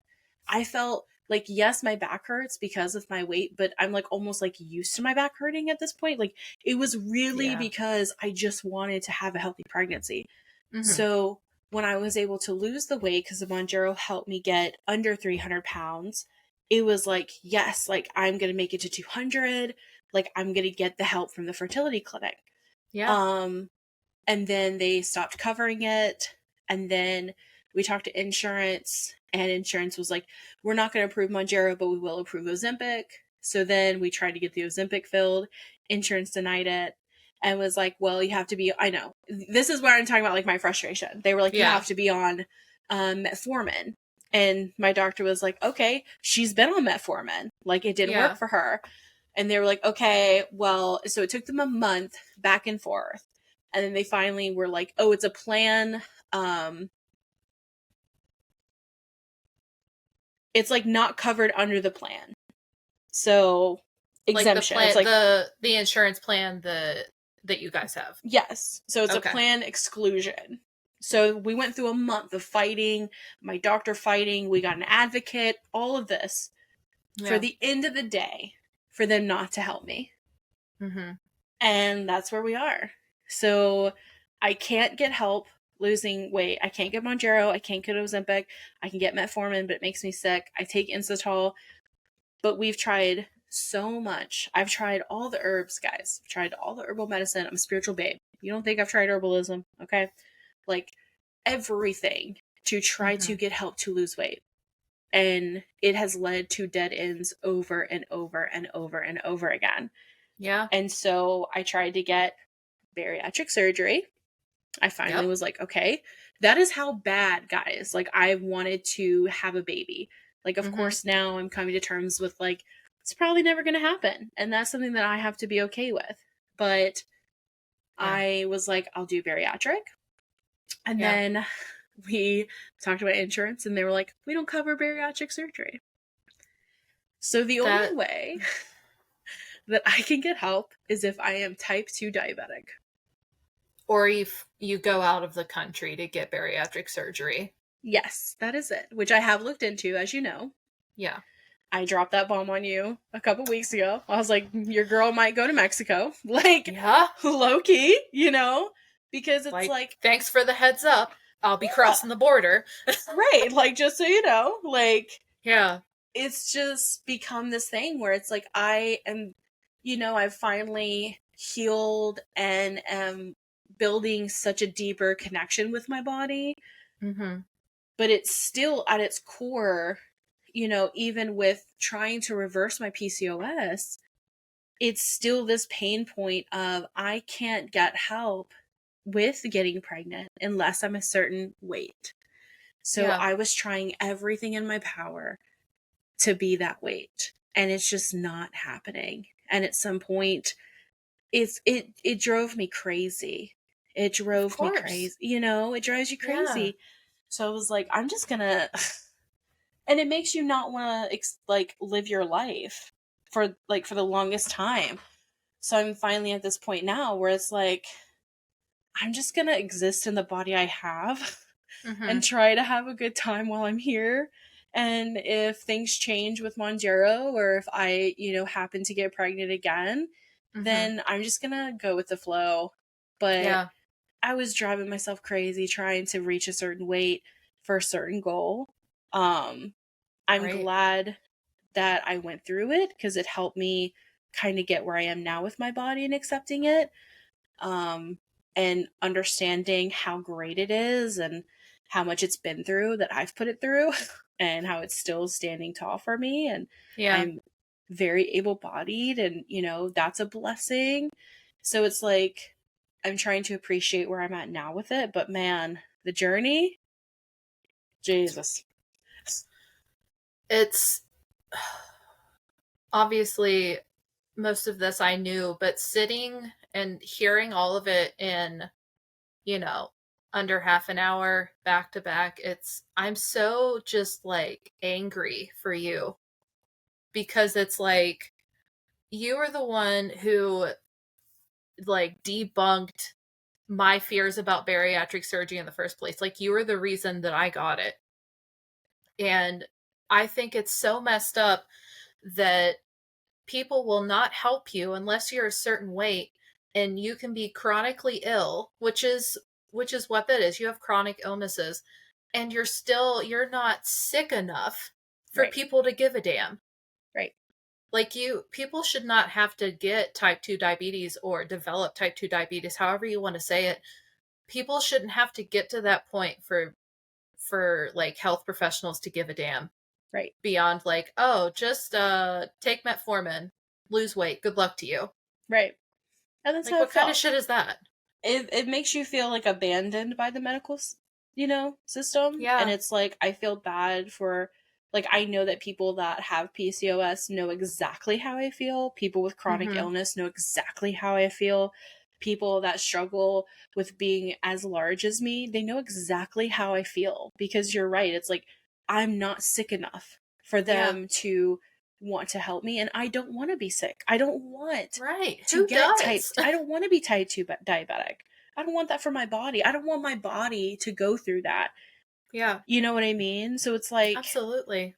I felt like, yes, my back hurts because of my weight, but I'm like almost like used to my back hurting at this point. Like it was really Yeah. because I just wanted to have a healthy pregnancy. Mm-hmm. So when I was able to lose the weight, because the Monjaro helped me get under 300 pounds, it was like, yes, like I'm going to make it to 200. Like I'm going to get the help from the fertility clinic. Yeah. Um, and then they stopped covering it. And then we talked to insurance, and insurance was like, we're not going to approve Monjaro, but we will approve Ozempic. So then we tried to get the Ozempic filled. Insurance denied it and was like, well, you have to be, I know. This is where I'm talking about like my frustration. They were like, you Yeah. have to be on metformin. And my doctor was like, okay, she's been on metformin. Like it didn't work Yeah. for her. And they were like, okay, well, so it took them a month back and forth. And then they finally were like, oh, it's a plan. Um, it's like not covered under the plan. So Like the exemption. It's plan like, the insurance plan, the that you guys have. Yes. So it's a Okay. planned exclusion. So we went through a month of fighting, my doctor fighting, we got an advocate, all of this for Yeah. the end of the day for them not to help me. Mm-hmm. And that's where we are. So I can't get help losing weight. I can't get Mounjaro. I can't get Ozempic. I can get metformin, but it makes me sick. I take Instatol, but we've tried so much. I've tried all the herbs, guys. I've tried all the herbal medicine. I'm a spiritual babe. You don't think I've tried herbalism, okay? Like everything to try Mm-hmm. to get help to lose weight. And it has led to dead ends over and over and over and over again. Yeah. And so I tried to get bariatric surgery. I finally Yep. was like, okay, that is how bad, guys. Like, I wanted to have a baby. Like, of Mm-hmm. course, now I'm coming to terms with, like, it's probably never going to happen. And that's something that I have to be okay with. But Yeah. I was like, I'll do bariatric. And Yeah. then we talked about insurance, and they were like, we don't cover bariatric surgery. So the only That, way that I can get help is if I am type 2 diabetic. or if you go out of the country to get bariatric surgery. Yes, that is it, which I have looked into, as you know. Yeah. I dropped that bomb on you a couple weeks ago. I was like, your girl might go to Mexico. Like, Yeah. low key, you know? Because it's like, thanks for the heads up. I'll be yeah, crossing the border. right. Like, just so you know, like, Yeah. it's just become this thing where it's like, I am, I've finally healed and am building such a deeper connection with my body. Mm-hmm. But it's still at its core, even with trying to reverse my PCOS, it's still this pain point of I can't get help with getting pregnant unless I'm a certain weight. So Yeah. I was trying everything in my power to be that weight, and it's just not happening. And at some point, it drove me crazy. It Of drove me course. crazy. It drives you Yeah. crazy. So I was like, I'm just gonna and it makes you not want to like live your life for the longest time. So I'm finally at this point now where it's like I'm just gonna exist in the body I have Mm-hmm. and try to have a good time while I'm here. And if things change with Monjero, or if I happen to get pregnant again, Mm-hmm. then I'm just gonna go with the flow. But Yeah. I was driving myself crazy trying to reach a certain weight for a certain goal. um I'm Right. glad that I went through it because it helped me kind of get where I am now with my body and accepting it. Um, and understanding how great it is and how much it's been through that I've put it through and how it's still standing tall for me. And Yeah. I'm very able bodied, and that's a blessing. So it's like I'm trying to appreciate where I'm at now with it. But man, the journey, Jesus. It's obviously most of this I knew, but sitting and hearing all of it in, you know, under half an hour back to back, I'm so just like angry for you because it's like you were the one who like debunked my fears about bariatric surgery in the first place. Like you were the reason that I got it. And I think it's so messed up that people will not help you unless you're a certain weight and you can be chronically ill, which is what that is. You have chronic illnesses and you're not sick enough for Right. people to give a damn. Right. Like people should not have to get type 2 diabetes or develop type 2 diabetes, however you want to say it. People shouldn't have to get to that point for like health professionals to give a damn Right. beyond like, oh, just take metformin, lose weight, good luck to you. Right. And that's Like how it what kind of felt. shit is that? It makes you feel like abandoned by the medical system. And Yeah. it's like I feel bad for, like, I know that people that have PCOS know exactly how I feel. People with chronic Mhm. illness know exactly how I feel. People that struggle with being as large as me, they know exactly how I feel, because you're right, it's like I'm not sick enough for Yeah. them to want to help me, and I don't want to be sick. I don't want Right. to Who get does? I don't want to be type 2 diabetic. I don't want that for my body. I don't want my body to go through that. Yeah, You know what I mean? So it's like, absolutely.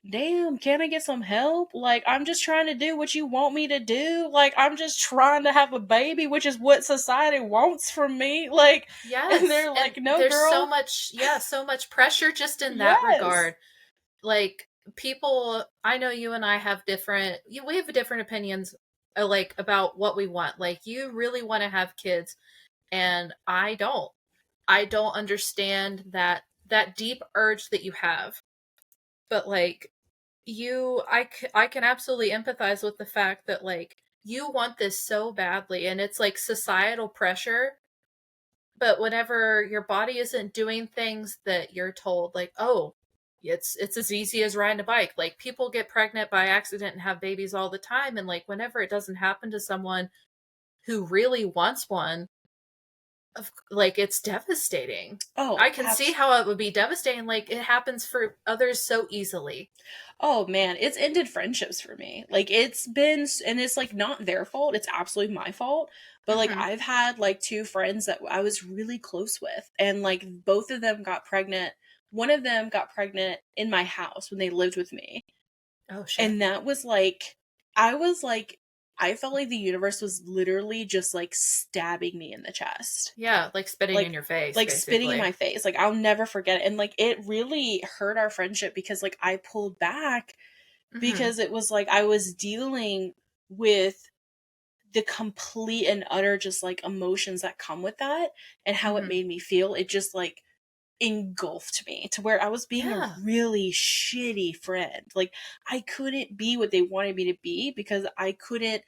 damn, can I get some help? Like, I'm just trying to do what you want me to do. Like, I'm just trying to have a baby, which is what society wants from me. Like, and Yes. they're And like, no, there's so girl. much, yeah, so much pressure just in that Yes. regard. Like, people, I know you and I have different, we have different opinions, like, about what we want. Like, you really want to have kids, and I don't. I don't understand that deep urge that you have. But, like, I can absolutely empathize with the fact that, like, you want this so badly, and it's like societal pressure, but whenever your body isn't doing things that you're told, like, oh, it's as easy as riding a bike. Like, people get pregnant by accident and have babies all the time, and, like, whenever it doesn't happen to someone who really wants one, like, it's devastating. Oh, I can see how it would be devastating. Like, it happens for others so easily. oh man, it's ended friendships for me. Like it's been, and it's like not their fault. It's absolutely my fault. But like Hmm. I've had like two friends that I was really close with, and like both of them got pregnant. One of them got pregnant in my house when they lived with me. Oh shit. And that was like, I was like, I felt like the universe was literally just like stabbing me in the chest. Yeah, like spitting in Like, your face, like spitting in basically. my face. Like I'll never forget it. And like it really hurt our friendship because like I pulled back Hmm. because it was like I was dealing with the complete and utter just like emotions that come with that and how it Hmm. made me feel. It just like engulfed me to where I was being a Yeah. really shitty friend. Like I couldn't be what they wanted me to be because I couldn't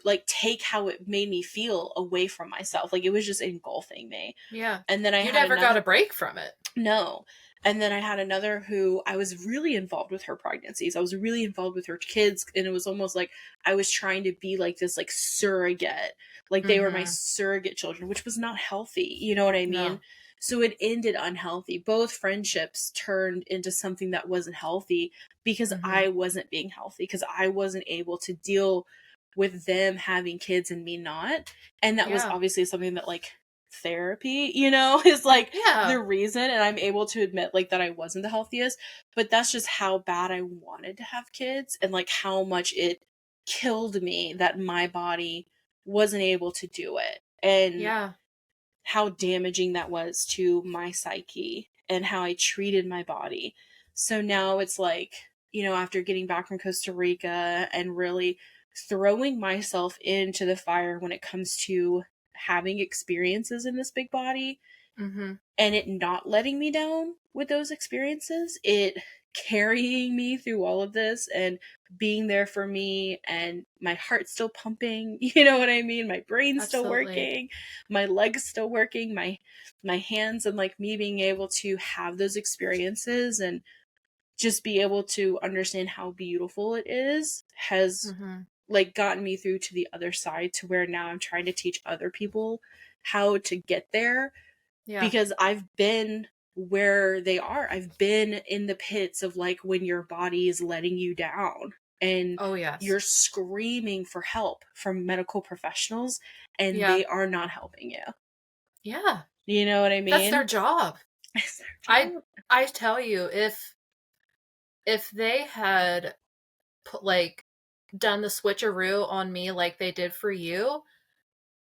like take how it made me feel away from myself. Like it was just engulfing me. Yeah. And then I You had never got another. a break from it. No. And then I had another who I was really involved with her pregnancies. I was really involved with her kids. And it was almost like I was trying to be like this, like surrogate. Like they were my Hmm. surrogate children, which was not healthy. You know what I mean? No. So it ended unhealthy. Both friendships turned into something that wasn't healthy because Hmm. I wasn't being healthy, because I wasn't able to deal with them having kids and me not. And that was Yeah. obviously something that like therapy, is like the Yeah. reason, and I'm able to admit like that I wasn't the healthiest, but that's just how bad I wanted to have kids and like how much it killed me that my body wasn't able to do it, and Yeah. how damaging that was to my psyche and how I treated my body. So now it's like, after getting back from Costa Rica and really throwing myself into the fire when it comes to having experiences in this big body Hmm. and it not letting me down with those experiences, it carrying me through all of this and being there for me, and my heart's still pumping, you know what I mean? My brain's still Absolutely. working, my legs still working, my hands, and like me being able to have those experiences and just be able to understand how beautiful it is has Hmm. like gotten me through to the other side, to where now I'm trying to teach other people how to get there, Yeah. because I've been where they are. I've been in the pits of like when your body is letting you down and Oh yes. you're screaming for help from medical professionals and Yeah. they are not helping you. Yeah. You know what I That's their mean? job. It's their I job. I tell you, if they had put, like, done the switcheroo on me like they did for you,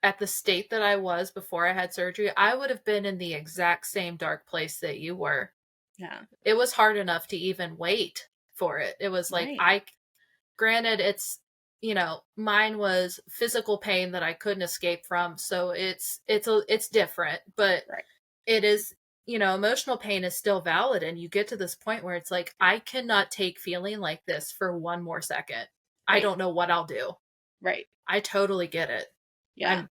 at the state that I was before I had surgery, I would have been in the exact same dark place that you were. Yeah. It was hard enough to even wait for it. It was like, Right. granted, mine was physical pain that I couldn't escape from, so it's different, but Right. it is, emotional pain is still valid, and you get to this point where it's like, I cannot take feeling like this for one more second. I Right. don't know what I'll do. Right. I totally get it. Yeah. I'm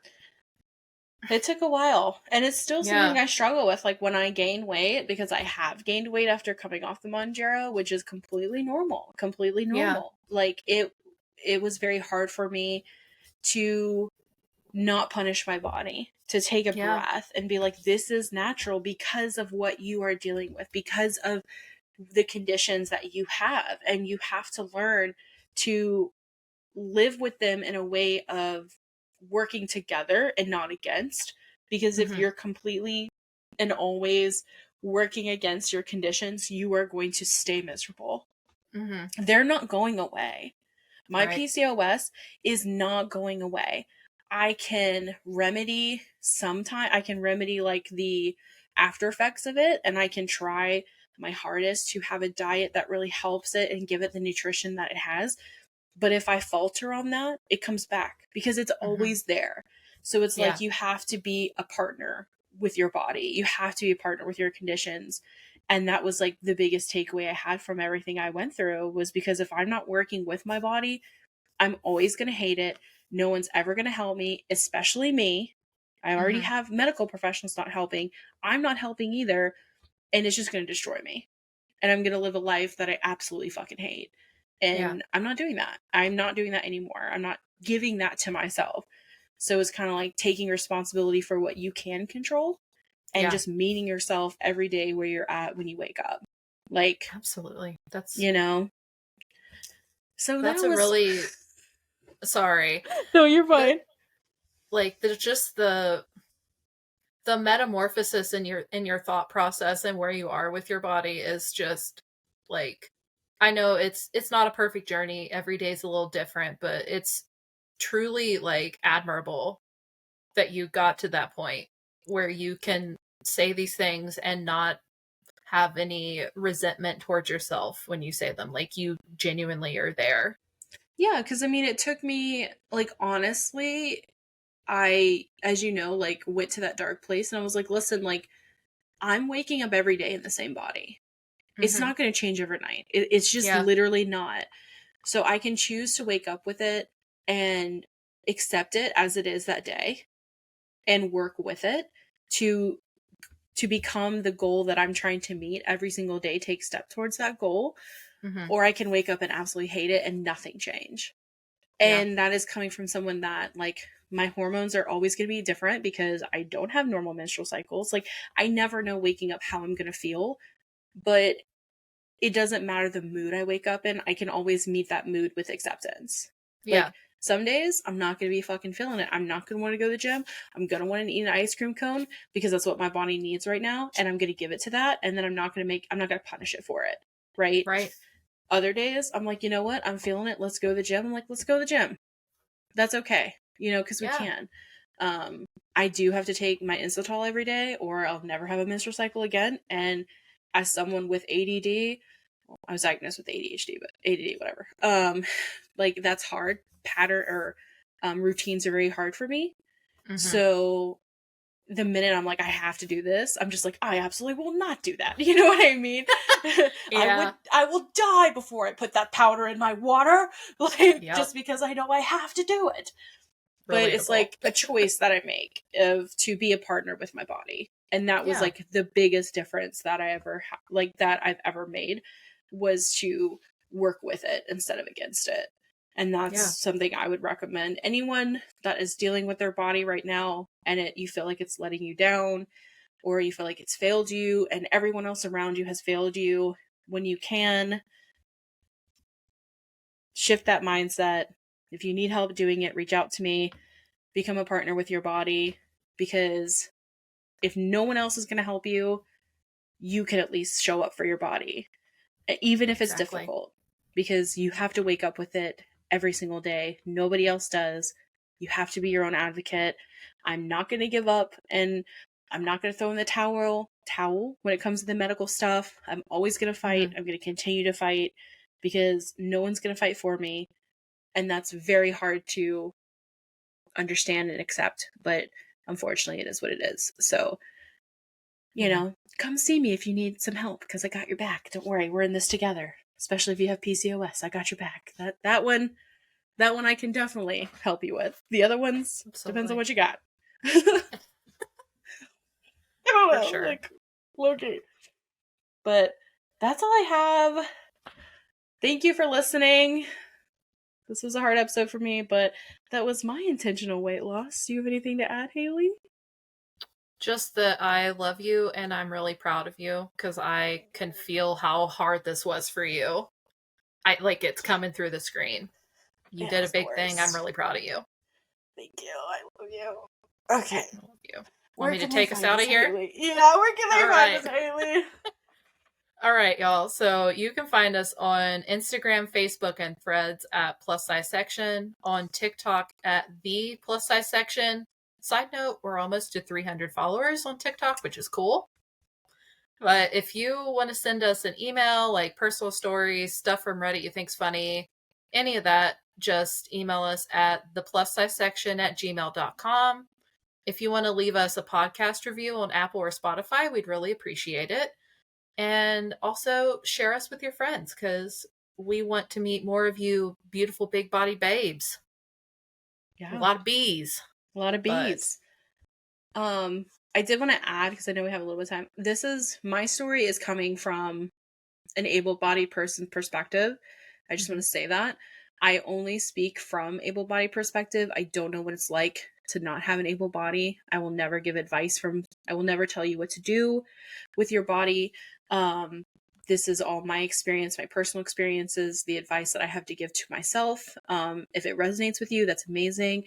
It took a while, and it's still something Yeah. I struggle with, like when I gain weight, because I have gained weight after coming off the Monjaro, which is completely normal, completely Yeah. normal. Like it was very hard for me to not punish my body, to take a Yeah. breath and be like, this is natural because of what you are dealing with, because of the conditions that you have, and you have to learn to live with them in a way of working together and not against. Because if Mm-hmm. you're completely and always working against your conditions, you are going to stay miserable. Mm-hmm. They're not going away. My Right. PCOS is not going away. I can remedy I can remedy like the after effects of it, and I can try my hardest to have a diet that really helps it and give it the nutrition that it has. But if I falter on that, it comes back because it's Mm-hmm. always there. So it's like Yeah. you have to be a partner with your body. You have to be a partner with your conditions. And that was like the biggest takeaway I had from everything I went through, was because if I'm not working with my body, I'm always going to hate it. No one's ever going to help me, especially me. I already Mm-hmm. have medical professionals not helping. I'm not helping either. And it's just going to destroy me. And I'm going to live a life that I absolutely fucking hate. Yeah. And I'm not doing that. I'm not doing that anymore. I'm not giving that to myself. So it's kind of like taking responsibility for what you can control and Yeah. just meeting yourself every day where you're at when you wake up. Like, Absolutely. you know. So that That's a was really sorry. No, you're The fine. like there's just the metamorphosis in your thought process and where you are with your body is just like, I know it's not a perfect journey. Every day is a little different, but it's truly like admirable that you got to that point where you can say these things and not have any resentment towards yourself when you say them. Like, you genuinely are there. Yeah, because I mean, it took me, like, honestly, I, as you know, like, went to that dark place and I was like, listen, like, I'm waking up every day in the same body. It's Mm-hmm. not going to change overnight. It's just Yeah. literally not. So I can choose to wake up with it and accept it as it is that day and work with it to become the goal that I'm trying to meet every single day, take step towards that goal. Mm-hmm. Or I can wake up and absolutely hate it and nothing change. Yeah. And that is coming from someone that, like, my hormones are always going to be different because I don't have normal menstrual cycles. Like, I never know waking up how I'm going to feel, but it doesn't matter the mood I wake up in. I can always meet that mood with acceptance. Yeah. Like, some days I'm not going to be fucking feeling it. I'm not going to want to go to the gym. I'm going to want to eat an ice cream cone because that's what my body needs right now. And I'm going to give it to that. And then I'm not going to punish it for it. Right. Right. Other days I'm like, you know what? I'm feeling it. Let's go to the gym. I'm like, let's go to the gym. That's okay. Because we Yeah. can. I do have to take my Instantol every day or I'll never have a menstrual cycle again. And as someone with ADD, I was diagnosed with ADHD, but ADD, whatever. Like, that's hard. Pattern or routines are very hard for me. Mm-hmm. So the minute I'm like, I have to do this, I'm just like, I absolutely will not do that. You know what I mean? Yeah. I will die before I put that powder in my water, like, Yep. just because I know I have to do it. But it's Relatable. like a choice that I make of to be a partner with my body. And that was Yeah. like the biggest difference that I've ever made, was to work with it instead of against it. And that's Yeah. something I would recommend anyone that is dealing with their body right now and you feel like it's letting you down, or you feel like it's failed you and everyone else around you has failed you. When you can shift that mindset, if you need help doing it, reach out to me. Become a partner with your body, because if no one else is going to help you, you can at least show up for your body, even if it's Exactly. difficult, because you have to wake up with it every single day. Nobody else does. You have to be your own advocate. I'm not going to give up, and I'm not going to throw in the towel when it comes to the medical stuff. I'm always going to fight. Mm-hmm. I'm going to continue to fight because no one's going to fight for me. And that's very hard to understand and accept, but unfortunately it is what it is. So, Yeah. come see me if you need some help, because I got your back. Don't worry, we're in this together. Especially if you have PCOS, I got your back. That one I can definitely help you with. The other ones depends on Absolutely. what you got. I don't For know, sure. like, Loki. But that's all I have. Thank you for listening. This was a hard episode for me, but that was my intentional weight loss. Do you have anything to add, Hayley? Just that I love you and I'm really proud of you because I can feel how hard this was for you. I like it's coming through the screen. You It did a was the big thing. I'm worst. really proud of you. Thank you. I love you. Okay. I love you. Want Where me to can they take us find out us, of here? Hayley? Yeah, where can they All find right. us, Hayley? All right, y'all. So you can find us on Instagram, Facebook, and Threads at Plus Size Section, on TikTok at The Plus Size Section. Side note, we're almost to 300 followers on TikTok, which is cool. But if you want to send us an email, like personal stories, stuff from Reddit you think's funny, any of that, just email us at theplussizesection@gmail.com. If you want to leave us a podcast review on Apple or Spotify, we'd really appreciate it. And also share us with your friends because we want to meet more of you beautiful big body babes. A Yeah, lot of bees. a lot of But bees. I did want to add, because I know we have a little bit of time. My story is coming from an able-bodied person perspective. I just want to say that. I only speak from able-bodied perspective. I don't know what it's like to not have an able body. I will never give advice I will never tell you what to do with your body. This is all my experience, my personal experiences, the advice that I have to give to myself. If it resonates with you, that's amazing.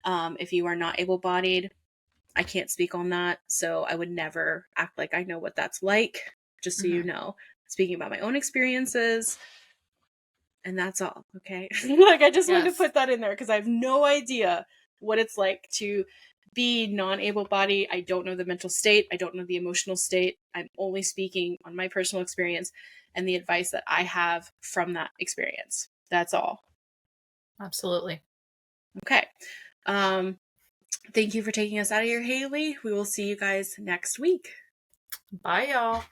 If you are not able-bodied, I can't speak on that, so I would never act like I know what that's like, just so you know. Speaking about my own experiences, and that's all, okay? Like, I just wanted to put that in there because I have no idea what it's like to be non-able body. I don't know the mental state. I don't know the emotional state. I'm only speaking on my personal experience and the advice that I have from that experience. That's all. Absolutely. Okay. Thank you for taking us out of here, Hayley. We will see you guys next week. Bye, y'all.